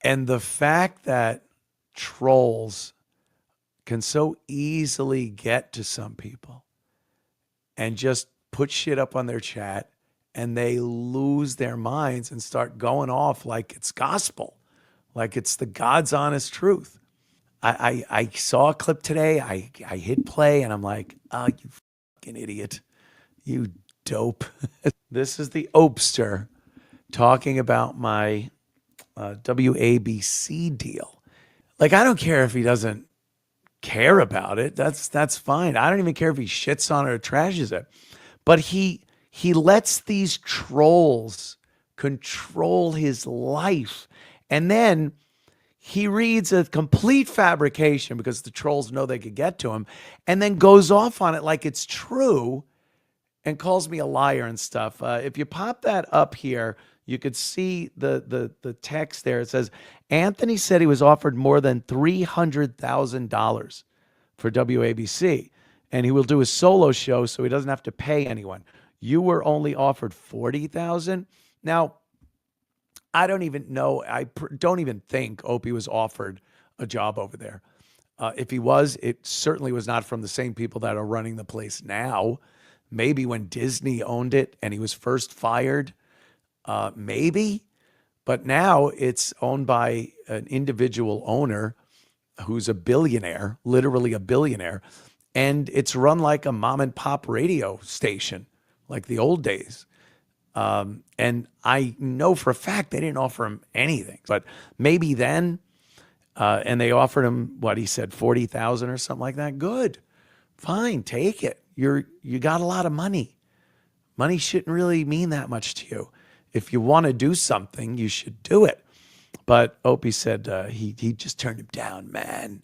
And the fact that trolls can so easily get to some people and just put shit up on their chat and they lose their minds and start going off like it's gospel, like it's the God's honest truth. I saw a clip today. I hit play and I'm like, oh, you fucking idiot. You dope. This is the Opester talking about my WABC deal. Like, I don't care if he doesn't care about it. That's fine. I don't even care if he shits on it or trashes it. But he lets these trolls control his life. And then he reads a complete fabrication because the trolls know they could get to him, and then goes off on it like it's true and calls me a liar and stuff. If you pop that up here, you could see the text there. It says, Anthony said he was offered more than $300,000 for WABC, and he will do a solo show so he doesn't have to pay anyone. You were only offered $40,000. Now, I don't even know. I don't even think Opie was offered a job over there. If he was, it certainly was not from the same people that are running the place now. Maybe when Disney owned it and he was first fired, maybe. But now it's owned by an individual owner who's a billionaire, literally a billionaire. And it's run like a mom and pop radio station, like the old days. And I know for a fact they didn't offer him anything, but maybe then, and they offered him what he said, 40,000 or something like that. Good, fine, take it. You got a lot of money. Money shouldn't really mean that much to you. If you want to do something, you should do it. But Opie said he just turned him down, man.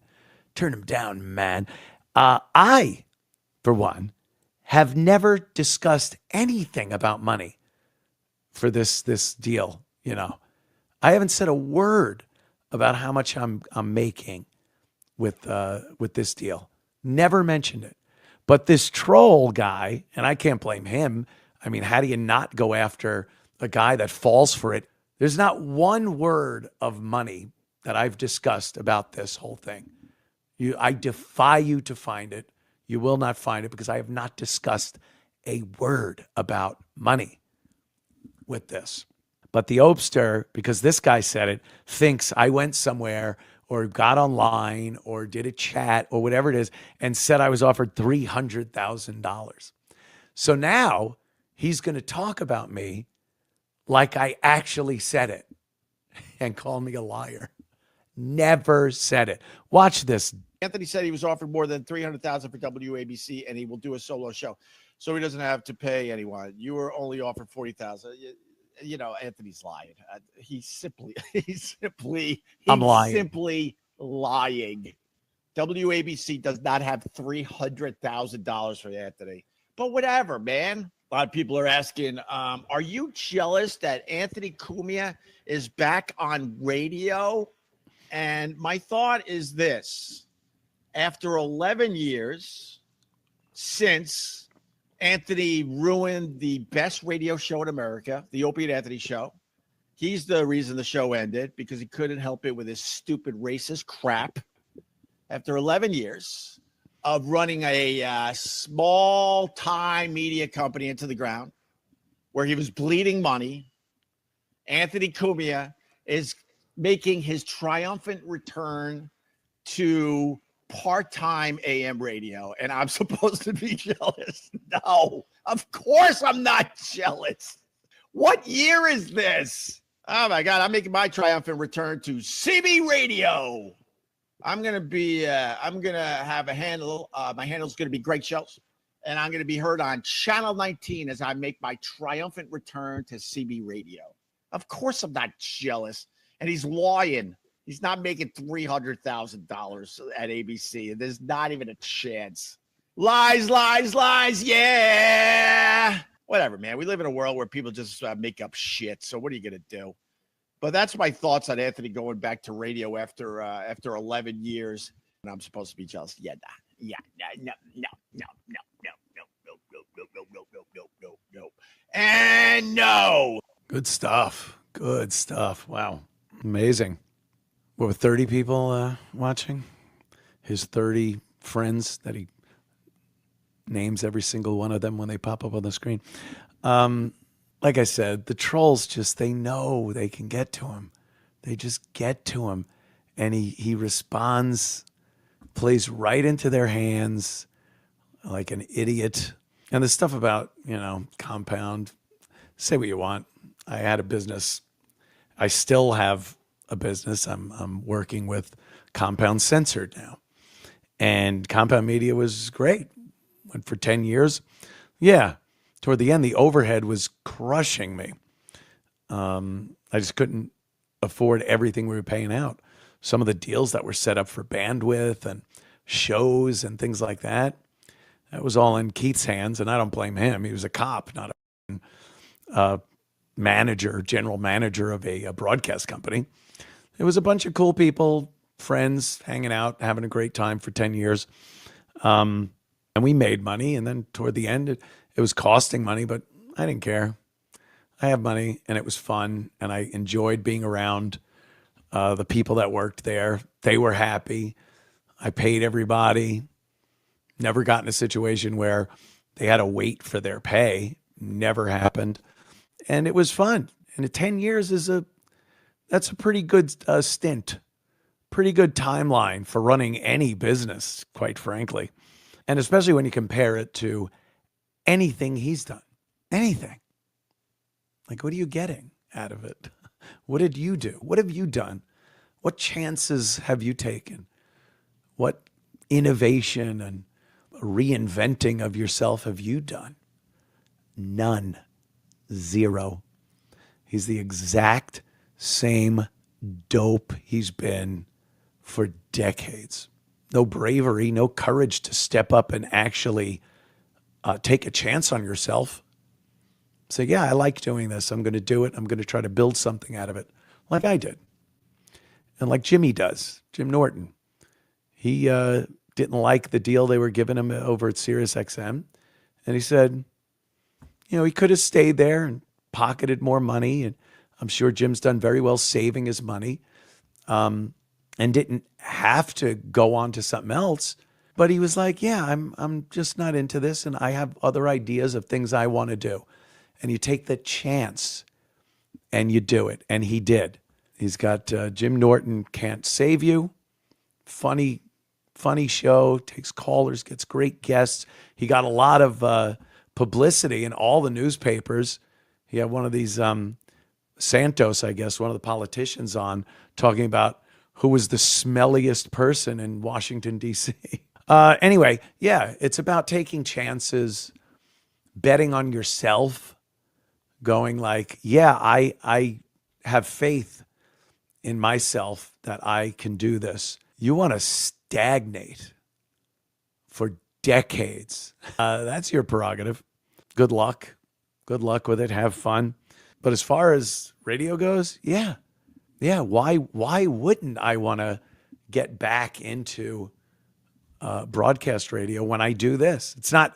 Turned him down, man. I, for one, have never discussed anything about money for this deal. You know, I haven't said a word about how much I'm making with this deal. Never mentioned it. But this troll guy, and I can't blame him. I mean, how do you not go after a guy that falls for it? There's not one word of money that I've discussed about this whole thing. I defy you to find it. You will not find it because I have not discussed a word about money with this. But the Opester, because this guy said it, thinks I went somewhere or got online or did a chat or whatever it is and said I was offered $300,000. So now he's going to talk about me like I actually said it and call me a liar. Never said it. Watch this. Anthony said he was offered more than $300,000 for WABC and he will do a solo show. So he doesn't have to pay anyone. You were only offered $40,000. You know, Anthony's lying. He's simply lying. WABC does not have $300,000 for Anthony. But whatever, man. A lot of people are asking, are you jealous that Anthony Cumia is back on radio? And my thought is this. After 11 years since Anthony ruined the best radio show in America, the Opie and Anthony show. He's the reason the show ended because he couldn't help it with his stupid racist crap. After 11 years of running a small-time media company into the ground where he was bleeding money, Anthony Cumia is making his triumphant return to part-time AM radio, and I'm supposed to be jealous? No, of course I'm not jealous. What year is this? Oh my God, I'm making my triumphant return to CB radio. I'm gonna have a handle. My handle's gonna be Gregg Shells, and I'm gonna be heard on Channel 19 as I make my triumphant return to CB radio. Of course I'm not jealous, and he's lying. He's not making $300,000 at ABC. There's not even a chance. Lies, lies, lies. Yeah. Whatever, man. We live in a world where people just make up shit. So what are you going to do? But that's my thoughts on Anthony going back to radio after 11 years. And I'm supposed to be jealous. Yeah, no. And no. Good stuff. Good stuff. Wow. Amazing. What, with 30 people watching? His 30 friends that he names every single one of them when they pop up on the screen. Like I said, the trolls just, they know they can get to him. They just get to him. And he responds, plays right into their hands like an idiot. And the stuff about, compound, say what you want. I had a business. I still have a business. I'm working with Compound Censored now. And Compound Media was great. Went for 10 years. Yeah. Toward the end, the overhead was crushing me. I just couldn't afford everything we were paying out. Some of the deals that were set up for bandwidth and shows and things like that, that was all in Keith's hands, and I don't blame him. He was a cop, not a manager, general manager of a broadcast company. It was a bunch of cool people, friends, hanging out, having a great time for 10 years. And we made money, and then toward the end, it was costing money, but I didn't care. I have money, and it was fun, and I enjoyed being around the people that worked there. They were happy. I paid everybody. Never got in a situation where they had to wait for their pay. Never happened. And it was fun. And 10 years that's a pretty good stint, pretty good timeline for running any business, quite frankly. And especially when you compare it to anything he's done, anything. Like, what are you getting out of it? What did you do? What have you done? What chances have you taken? What innovation and reinventing of yourself have you done? None. Zero. He's the exact same dope he's been for decades. No bravery, no courage to step up and actually take a chance on yourself. Say, yeah, I like doing this. I'm going to do it. I'm going to try to build something out of it, like I did. And like Jimmy does, Jim Norton. He didn't like the deal they were giving him over at SiriusXM. And he said, he could have stayed there and pocketed more money. And I'm sure Jim's done very well saving his money and didn't have to go on to something else. But he was like, yeah, I'm just not into this. And I have other ideas of things I want to do. And you take the chance and you do it. And he did. He's got Jim Norton Can't Save You. Funny show, takes callers, gets great guests. He got a lot of publicity in all the newspapers. He had one of these Santos, I guess, one of the politicians on, talking about who was the smelliest person in Washington, D.C. Anyway, yeah, it's about taking chances, betting on yourself, going like, yeah, I have faith in myself that I can do this. You want to stagnate for decades. That's your prerogative. Good luck. Good luck with it. Have fun. But as far as radio goes, yeah. Why wouldn't I want to get back into broadcast radio when I do this? It's not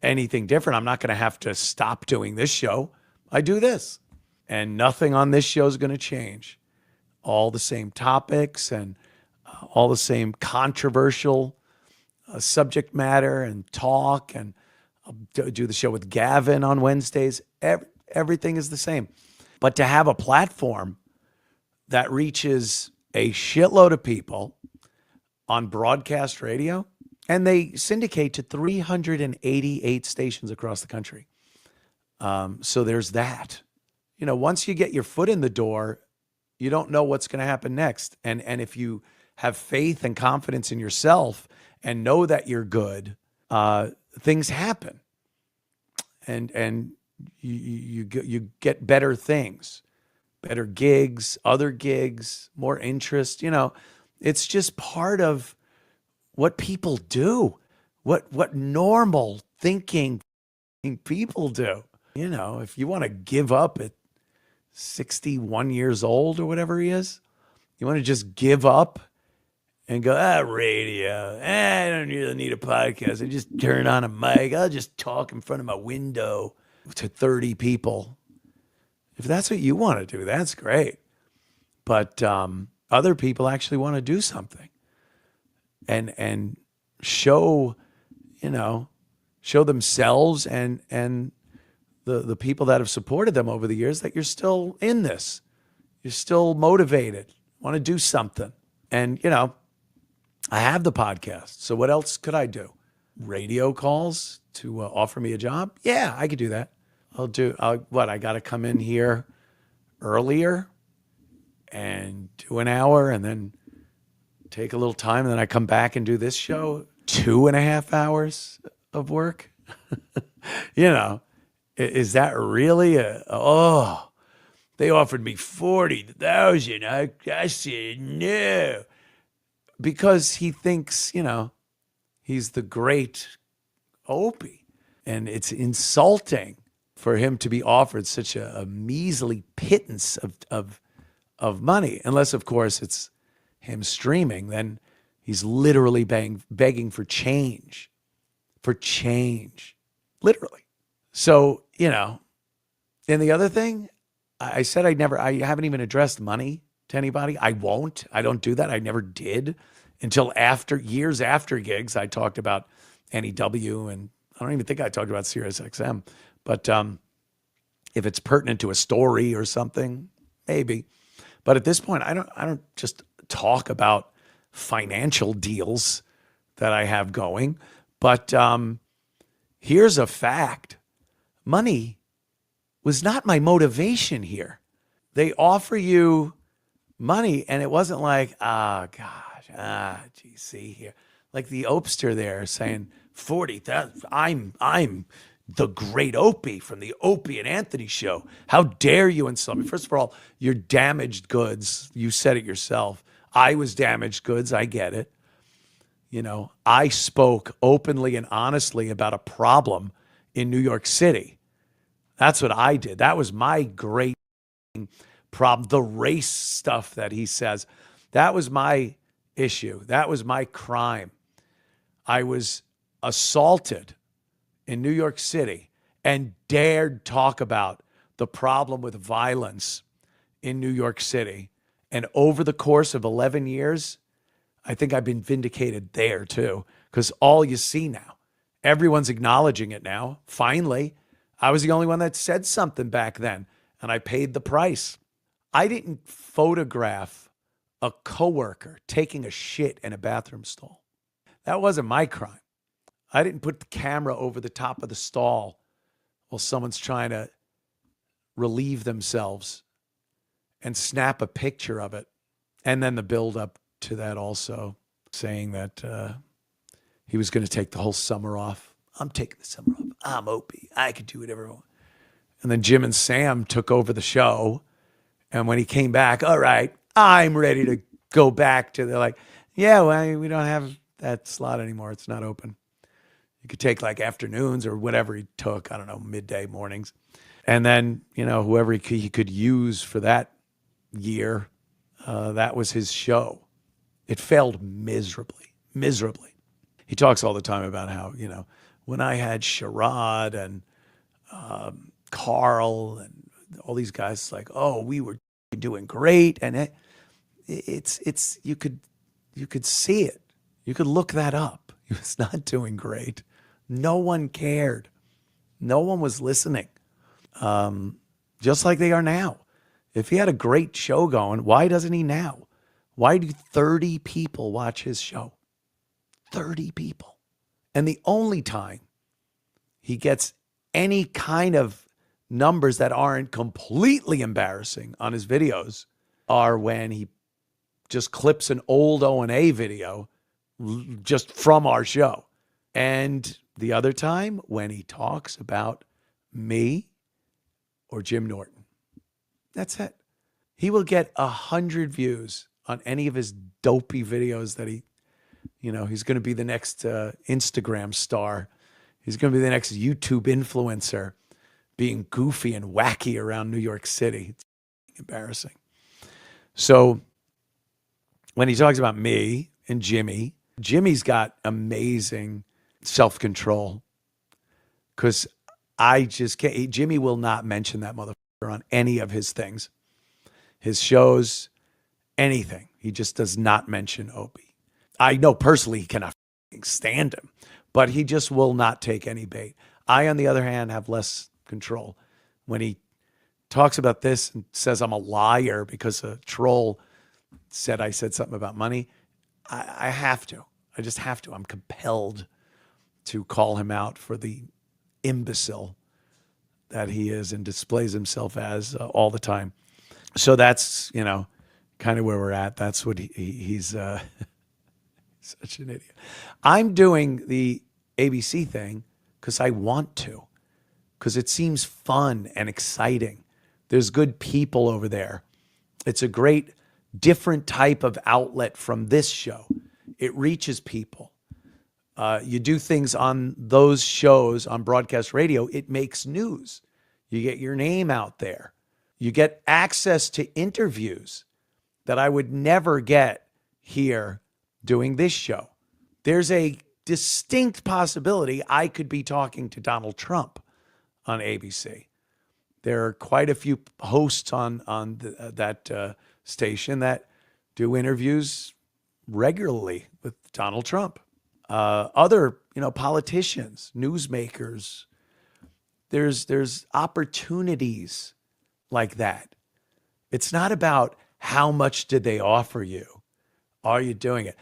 anything different. I'm not going to have to stop doing this show. I do this. And nothing on this show is going to change. All the same topics and all the same controversial subject matter and talk. And I'll do the show with Gavin on Wednesdays. Everything is the same. But to have a platform that reaches a shitload of people on broadcast radio, and they syndicate to 388 stations across the country. So there's that. Once you get your foot in the door, you don't know what's going to happen next. And if you have faith and confidence in yourself and know that you're good, things happen. And you get better things, better gigs, other gigs, more interest. It's just part of what people do, what normal thinking people do. If you want to give up at 61 years old or whatever he is, you want to just give up and go, radio, I don't really need a podcast. I just turn on a mic. I'll just talk in front of my window to 30 people. If that's what you want to do, that's great. But Other people actually want to do something and show, you know, show themselves and the people that have supported them over the years that you're still in this. You're still motivated, want to do something. And, you know, I have the podcast. So what else could I do? Radio calls to offer me a job? Yeah, I could do that. I got to come in here earlier and do an hour and then take a little time. And then I come back and do this show, 2.5 hours of work. You know, is that really they offered me 40,000. I said no. Because he thinks, you know, he's the great Opie. And it's insulting for him to be offered such a measly pittance of money. Unless, of course, it's him streaming. Then he's literally begging for change. For change. Literally. So, you know, and the other thing, I said I haven't even addressed money to anybody. I won't. I don't do that. I never did until years after gigs. I talked about NEW, and I don't even think I talked about SiriusXM. But if it's pertinent to a story or something, maybe. But at this point, I don't just talk about financial deals that I have going. But here's a fact. Money was not my motivation here. They offer you money, and it wasn't like, gee, see here, like the Opester there saying 40,000. I'm the great Opie from the Opie and Anthony show. How dare you insult me? First of all, you're damaged goods. You said it yourself. I was damaged goods. I get it. You know, I spoke openly and honestly about a problem in New York City. That's what I did. That was my great problem. The race stuff that he says, that was my issue. That was my crime. I was assaulted in New York City and dared talk about the problem with violence in New York City. And over the course of 11 years, I think I've been vindicated there too, because all you see now, everyone's acknowledging it now. Finally, I was the only one that said something back then, and I paid the price. I didn't photograph a coworker taking a shit in a bathroom stall. That wasn't my crime. I didn't put the camera over the top of the stall while someone's trying to relieve themselves and snap a picture of it. And then the build up to that also, saying that he was going to take the whole summer off. I'm taking the summer off. I'm Opie. I could do whatever I want. And then Jim and Sam took over the show. And when he came back, all right, I'm ready to go back to, they're like, yeah, well, we don't have that slot anymore. It's not open. You could take like afternoons or whatever he took. I don't know, midday mornings. And then, you know, whoever he could use for that year, that was his show. It failed miserably, miserably. He talks all the time about how, you know, when I had Sherrod and Carl and all these guys, like, oh, we were doing great. And it's you could see it. You could look that up. He was not doing great. No one cared. No one was listening. Just like they are now. If he had a great show going, why doesn't he now? Why do 30 people watch his show? 30 people. And the only time he gets any kind of numbers that aren't completely embarrassing on his videos are when he just clips an old O&A video just from our show. And the other time when he talks about me or Jim Norton. That's it. He will get 100 views on any of his dopey videos that he's going to be the next Instagram star. He's going to be the next YouTube influencer being goofy and wacky around New York City. It's embarrassing. So when he talks about me and Jimmy's got amazing self-control because I just can't. Jimmy will not mention that motherfucker on any of his things, his shows, anything. He just does not mention Opie. I know personally he cannot stand him, but he just will not take any bait. I, on the other hand, have less control. When he talks about this and says I'm a liar because a troll said I said something about money, I have to. I just have to. I'm compelled to call him out for the imbecile that he is and displays himself as all the time. So that's, kind of where we're at. That's what he's such an idiot. I'm doing the ABC thing because I want to, because it seems fun and exciting. There's good people over there. It's a great, different type of outlet from this show. It reaches people. You do things on those shows on broadcast radio, it makes news. You get your name out there. You get access to interviews that I would never get here doing this show. There's a distinct possibility I could be talking to Donald Trump on ABC. There are quite a few hosts on that station that do interviews regularly with Donald Trump. Other, politicians, newsmakers. There's opportunities like that. It's not about how much did they offer you. Are you doing it?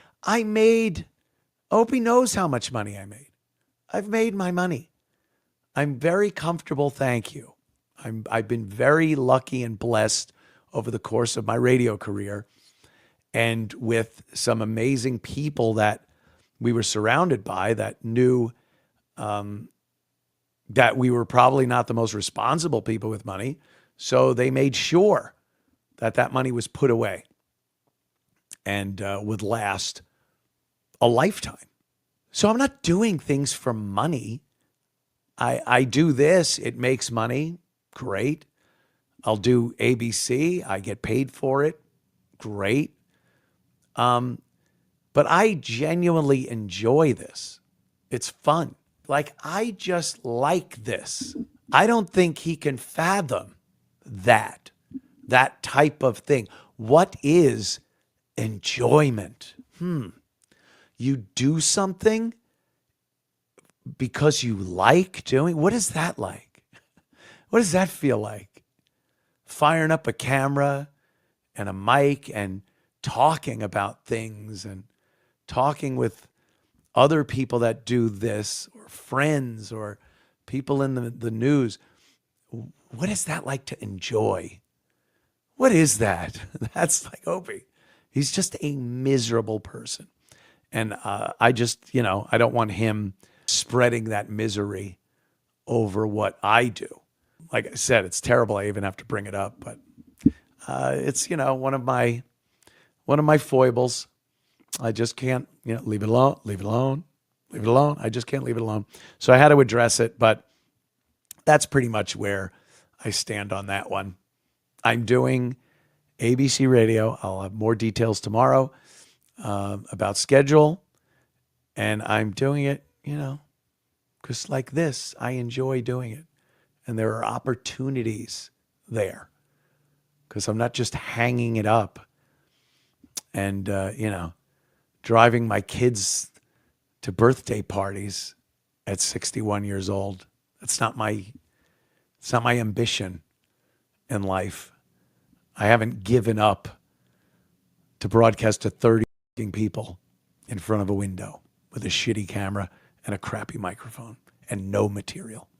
Opie knows how much money I made. I've made my money. I'm very comfortable, thank you. I've been very lucky and blessed over the course of my radio career, and with some amazing people that we were surrounded by that knew that we were probably not the most responsible people with money. So they made sure that that money was put away and would last a lifetime. So I'm not doing things for money. I do this. It makes money. Great. I'll do ABC. I get paid for it. Great. But I genuinely enjoy this. It's fun. Like, I just like this. I don't think he can fathom that type of thing. What is enjoyment? You do something because you like doing. What is that like? What does that feel like? Firing up a camera and a mic and talking about things and talking with other people that do this, or friends, or people in the news. What is that like to enjoy? What is that? That's like Opie. He's just a miserable person. And I just, I don't want him spreading that misery over what I do. Like I said, it's terrible I even have to bring it up, but it's, one of my foibles. I just can't, leave it alone, leave it alone, leave it alone. I just can't leave it alone. So I had to address it, but that's pretty much where I stand on that one. I'm doing ABC Radio. I'll have more details tomorrow about schedule. And I'm doing it, because like this, I enjoy doing it. And there are opportunities there because I'm not just hanging it up and, driving my kids to birthday parties at 61 years old. It's not my ambition in life. I haven't given up to broadcast to 30 people in front of a window with a shitty camera and a crappy microphone and no material.